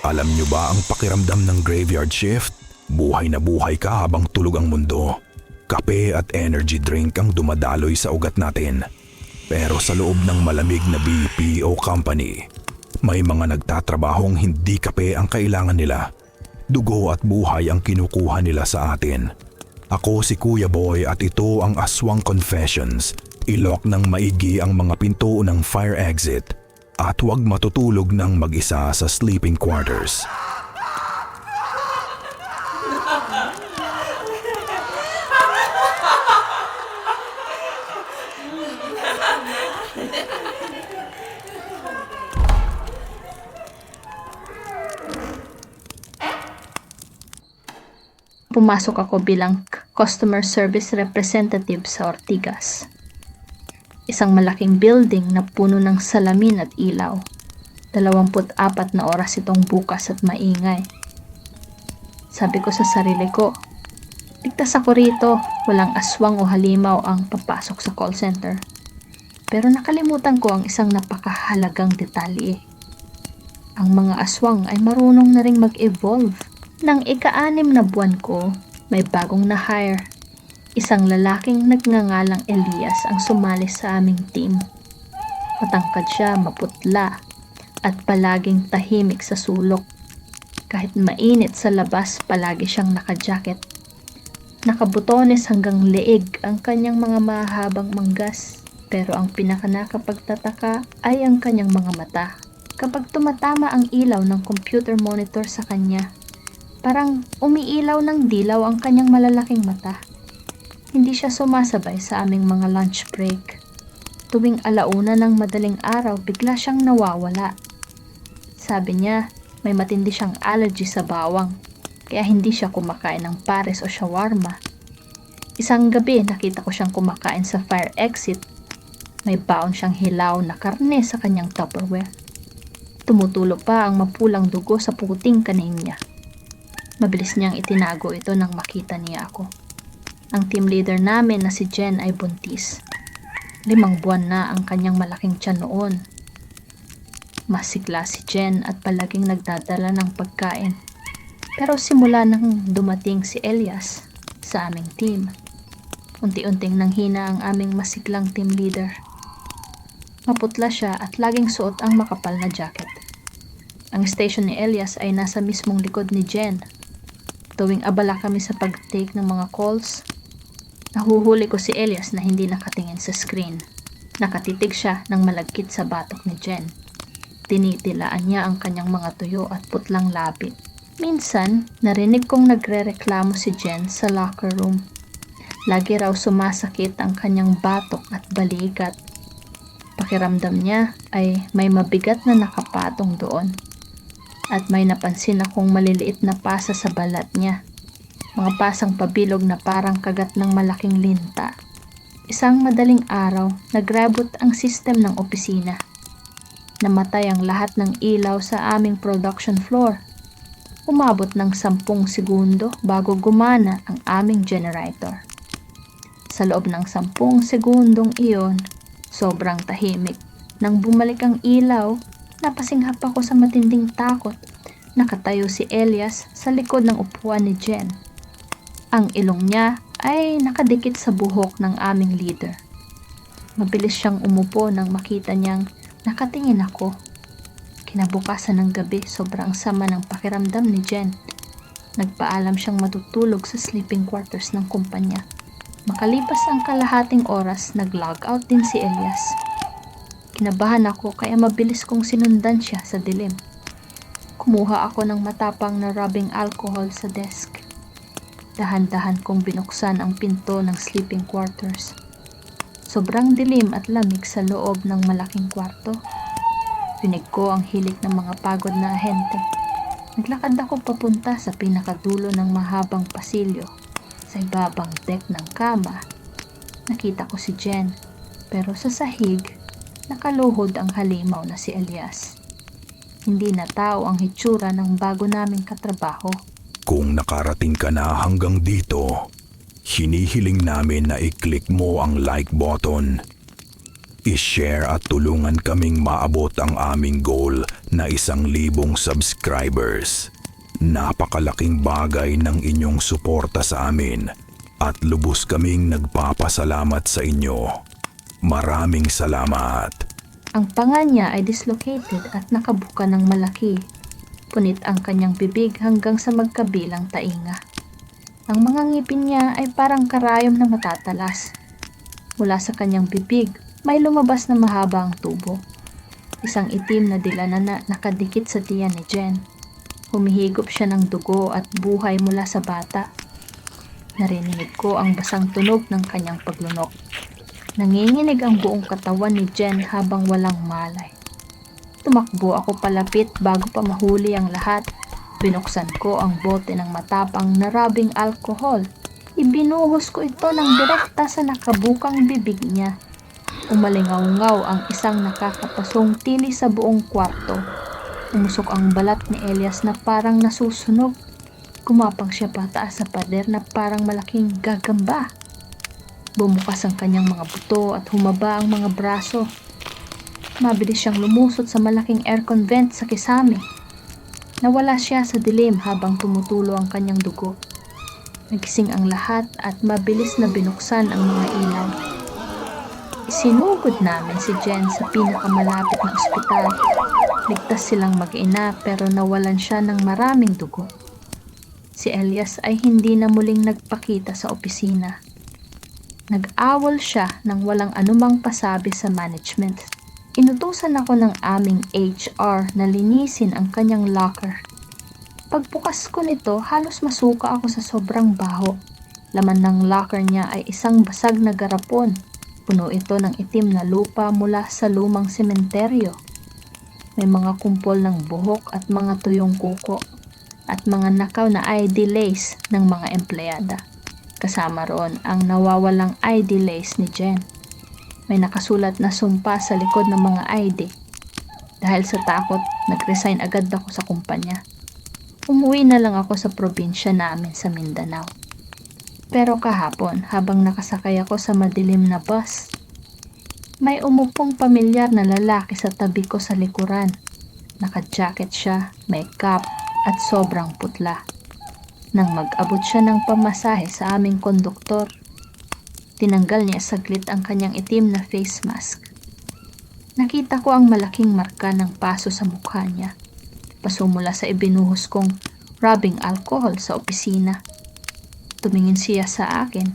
Alam nyo ba ang pakiramdam ng graveyard shift? Buhay na buhay ka habang tulog ang mundo. Kape at energy drink ang dumadaloy sa ugat natin. Pero sa loob ng malamig na BPO company, may mga nagtatrabahong hindi kape ang kailangan nila. Dugo at buhay ang kinukuha nila sa atin. Ako si Kuya Boy at ito ang Aswang Confessions. Ilok ng maigi ang mga pinto ng fire exit at huwag matutulog ng mag-isa sa sleeping quarters. Pumasok ako bilang customer service representative sa Ortigas. Isang malaking building na puno ng salamin at ilaw. 24 na oras itong bukas at maingay. Sabi ko sa sarili ko, ligtas ako rito, walang aswang o halimaw ang papasok sa call center. Pero nakalimutan ko ang isang napakahalagang detalye. Ang mga aswang ay marunong na ring mag-evolve. Nang ika-6 na buwan ko, may bagong na-hire. Isang lalaking nagngangalang Elias ang sumali sa aming team. Matangkad siya, maputla, at palaging tahimik sa sulok. Kahit mainit sa labas, palagi siyang naka-jacket. Nakabutones hanggang leeg ang kanyang mga mahabang manggas. Pero ang pinakanakapagtataka ay ang kanyang mga mata. Kapag tumatama ang ilaw ng computer monitor sa kanya, parang umiilaw ng dilaw ang kanyang malalaking mata. Hindi siya sumasabay sa aming mga lunch break. Tuwing 1:00 ng madaling araw, bigla siyang nawawala. Sabi niya, may matindi siyang allergy sa bawang, kaya hindi siya kumakain ng pares o shawarma. Isang gabi, nakita ko siyang kumakain sa fire exit. May baon siyang hilaw na karne sa kanyang Tupperware. Tumutulo pa ang mapulang dugo sa puting kanin niya. Mabilis niyang itinago ito nang makita niya ako. Ang team leader namin na si Jen ay buntis. 5 buwan na ang kanyang malaking tiyan noon. Masigla si Jen at palaging nagdadala ng pagkain. Pero simula nang dumating si Elias sa aming team, unti-unting nanghina ang aming masiglang team leader. Maputla siya at laging suot ang makapal na jacket. Ang station ni Elias ay nasa mismong likod ni Jen. Tuwing abala kami sa pag-take ng mga calls, nahuhuli ko si Elias na hindi nakatingin sa screen. Nakatitig siya ng malagkit sa batok ni Jen. Tinitilaan niya ang kanyang mga tuyo at putlang labi. Minsan, narinig kong nagrereklamo si Jen sa locker room. Lagi raw sumasakit ang kanyang batok at balikat. Pakiramdam niya ay may mabigat na nakapatong doon. At may napansin akong maliliit na pasa sa balat niya. Mga pasang pabilog na parang kagat ng malaking linta. Isang madaling araw, nag-reboot ang system ng opisina. Namatay ang lahat ng ilaw sa aming production floor. Umabot ng 10 segundo bago gumana ang aming generator. Sa loob ng 10 segundong iyon, sobrang tahimik. Nang bumalik ang ilaw, napasinghap ako sa matinding takot. Nakatayo si Elias sa likod ng upuan ni Jen. Ang ilong niya ay nakadikit sa buhok ng aming leader. Mabilis siyang umupo nang makita niyang nakatingin ako. Kinabukasan ng gabi, sobrang sama ng pakiramdam ni Jen. Nagpaalam siyang matutulog sa sleeping quarters ng kumpanya. Makalipas ang kalahating oras, nag-log out din si Elias. Kinabahan ako kaya mabilis kong sinundan siya sa dilim. Kumuha ako ng matapang na rubbing alcohol sa desk. Dahan-dahan kong binuksan ang pinto ng sleeping quarters. Sobrang dilim at lamig sa loob ng malaking kwarto. Rinig ko ang hilik ng mga pagod na ahente. Naglakad ako papunta sa pinakadulo ng mahabang pasilyo. Sa ibabang deck ng kama, nakita ko si Jen. Pero sa sahig, nakaluhod ang halimaw na si Elias. Hindi na tao ang hitsura ng bago naming katrabaho. Kung nakarating ka na hanggang dito, hinihiling namin na i-click mo ang like button. I-share at tulungan kaming maabot ang aming goal na 1,000 subscribers. Napakalaking bagay ng inyong suporta sa amin at lubos kaming nagpapasalamat sa inyo. Maraming salamat. Ang panga niya ay dislocated at nakabuka ng malaki. Punit ang kanyang bibig hanggang sa magkabilang tainga. Ang mga ngipin niya ay parang karayom na matatalas. Mula sa kanyang bibig, may lumabas na mahabang tubo. Isang itim na dilana na nakadikit sa tiyan ni Jen. Humihigop siya ng dugo at buhay mula sa bata. Narinig ko ang basang tunog ng kanyang paglunok. Nanginginig ang buong katawan ni Jen habang walang malay. Tumakbo ako palapit bago pa mahuli ang lahat. Binuksan ko ang bote ng matapang na rubbing alcohol. Ibinuhos ko ito ng direkta sa nakabukang bibig niya. Umalingaw-ngaw ang isang nakakapasong tili sa buong kwarto. Umusok ang balat ni Elias na parang nasusunog. Kumapang siya pataas sa pader na parang malaking gagamba. Bumukas ang kanyang mga buto at humaba ang mga braso. Mabilis siyang lumusot sa malaking aircon vent sa kisame. Nawala siya sa dilim habang tumutulo ang kanyang dugo. Nagising ang lahat at mabilis na binuksan ang mga ilaw. Isinugod namin si Jen sa pinakamalapit na ospital. Ligtas silang mag-ina pero nawalan siya ng maraming dugo. Si Elias ay hindi na muling nagpakita sa opisina. Nag-awol siya nang walang anumang pasabi sa management. Inutusan ako ng aming HR na linisin ang kanyang locker. Pagbukas ko nito, halos masuka ako sa sobrang baho. Laman ng locker niya ay isang basag na garapon. Puno ito ng itim na lupa mula sa lumang sementeryo. May mga kumpol ng buhok at mga tuyong kuko at mga nakaw na ID lace ng mga empleyada. Kasama roon ang nawawalang ID lace ni Jen. May nakasulat na sumpa sa likod ng mga ID. Dahil sa takot, nag-resign agad ako sa kumpanya. Umuwi na lang ako sa probinsya namin sa Mindanao. Pero kahapon, habang nakasakay ako sa madilim na bus, may umupong pamilyar na lalaki sa tabi ko sa likuran. Naka-jacket siya, may cap, at sobrang putla. Nang mag-abot siya ng pamasahe sa aming konduktor, tinanggal niya saglit ang kanyang itim na face mask. Nakita ko ang malaking marka ng paso sa mukha niya. Paso mula sa ibinuhos kong rubbing alcohol sa opisina. Tumingin siya sa akin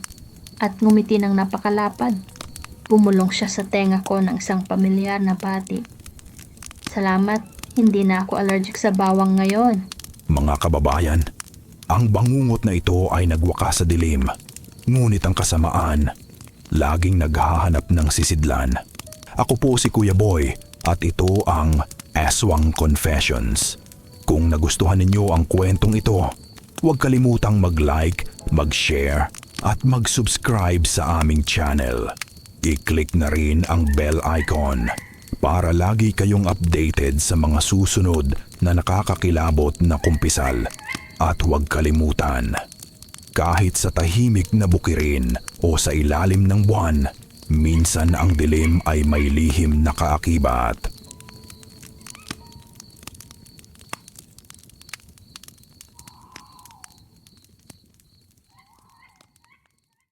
at ngumiti ng napakalapad. Bumulong siya sa tenga ko ng isang pamilyar na bati. Salamat, hindi na ako allergic sa bawang ngayon. Mga kababayan, ang bangungot na ito ay nagwakas sa dilim. Ngunit ang kasamaan, laging naghahanap ng sisidlan. Ako po si Kuya Boy at ito ang Aswang Confessions. Kung nagustuhan ninyo ang kwentong ito, huwag kalimutang mag-like, mag-share at mag-subscribe sa aming channel. I-click na rin ang bell icon para lagi kayong updated sa mga susunod na nakakakilabot na kumpisal. At huwag kalimutan, kahit sa tahimik na bukirin o sa ilalim ng buwan, minsan ang dilim ay may lihim na kaakibat.